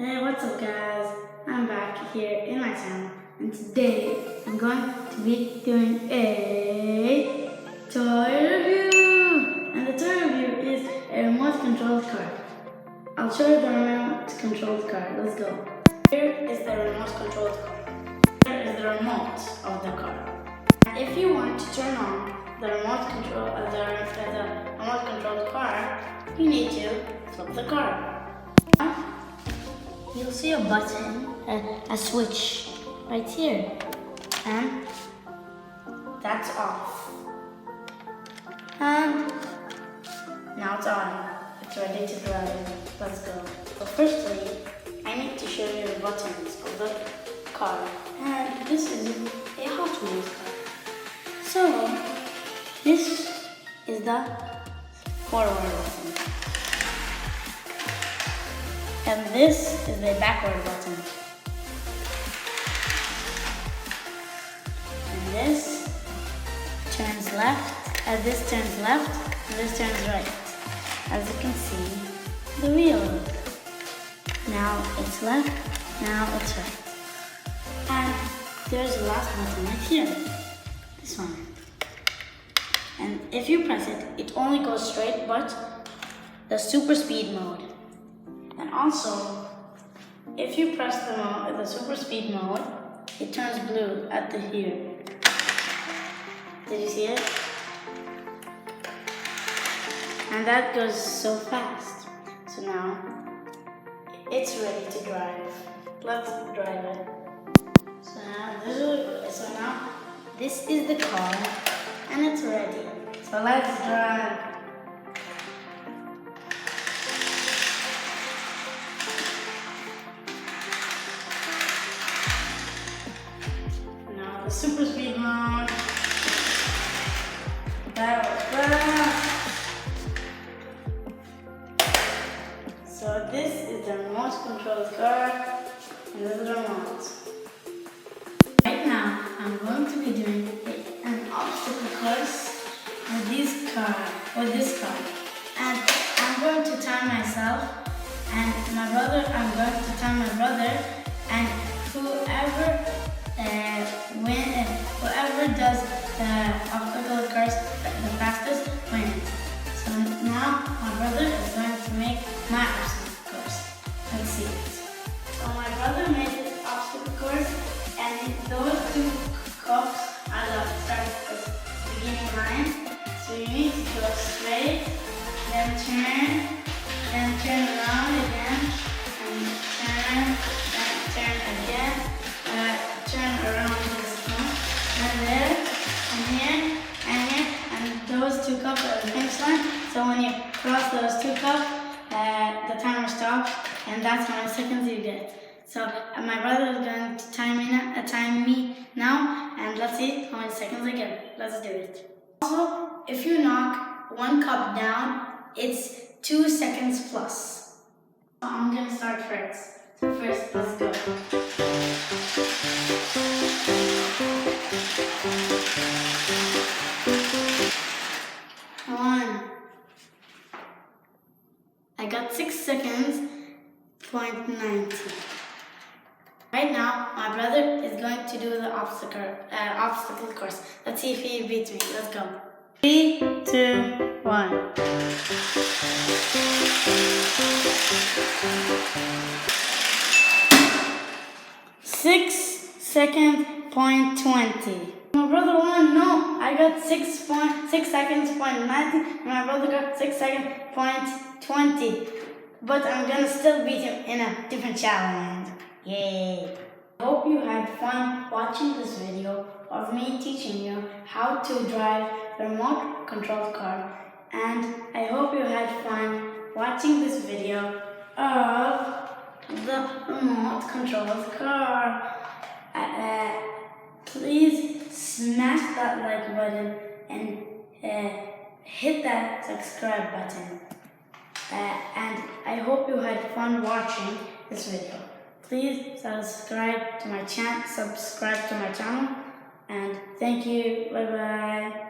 Hey, what's up guys? I'm back here in my channel and today I'm going to be doing a toy review. And the toy review is a remote controlled car. I'll show you the remote controlled car. Let's go. Here is the remote controlled car. Here is the remote of the car. If you want to turn on the remote control of the remote controlled car, you need to flip the car. You'll see a button, a switch right here, and that's off. And now it's on. It's ready to drive. Let's go. But firstly, I need to show you the buttons of the car. And this is a Hot Wheels car. So this is the forward button. And this is the backward button. And this turns left, and this turns left, and this turns right. As you can see, the wheel. Now it's left, now it's right. And there's the last button right here. This one. And if you press it, it only goes straight, but the super speed mode. And also, if you press the super speed mode, it turns blue at the here. Did you see it? And that goes so fast. So now, it's ready to drive. Let's drive it. So now, this is the car, and it's ready. So let's drive. The super speed mode. That was fast. So this is the remote controlled car, and this is the remote. Right now, I'm going to be doing an obstacle course with this car. And I'm going to time myself, and I'm going to time my brother, and whoever does the obstacle course the fastest wins. So now my brother is going to make my obstacle course. Let's see it. So my brother made this obstacle course, and those two cups are the beginning line. So you need to go straight, then turn around again, and turn again. Turn around this one, and there, and here, and those two cups are the finish line. So when you cross those two cups, the timer stops, and that's how many seconds you get. So my brother is going to time me now, and let's see how many seconds I get. Let's do it. Also, if you knock one cup down, it's 2 seconds plus. So I'm gonna start first. So first, let's go. I got 6 seconds, .90. Right now, my brother is going to do the obstacle course. Let's see if he beats me. Let's go. 3, 2, 1. 6 seconds, .20. My brother won. No, I got 6 seconds, .90, and my brother got 6 seconds, .20. But I'm gonna still beat him in a different challenge. Yay! I hope you had fun watching this video of me teaching you how to drive the remote controlled car. And I hope you had fun watching this video of the remote controlled car. Please smash that like button and hit that subscribe button. And I hope you had fun watching this video. Please subscribe to my channel, and thank you. Bye bye.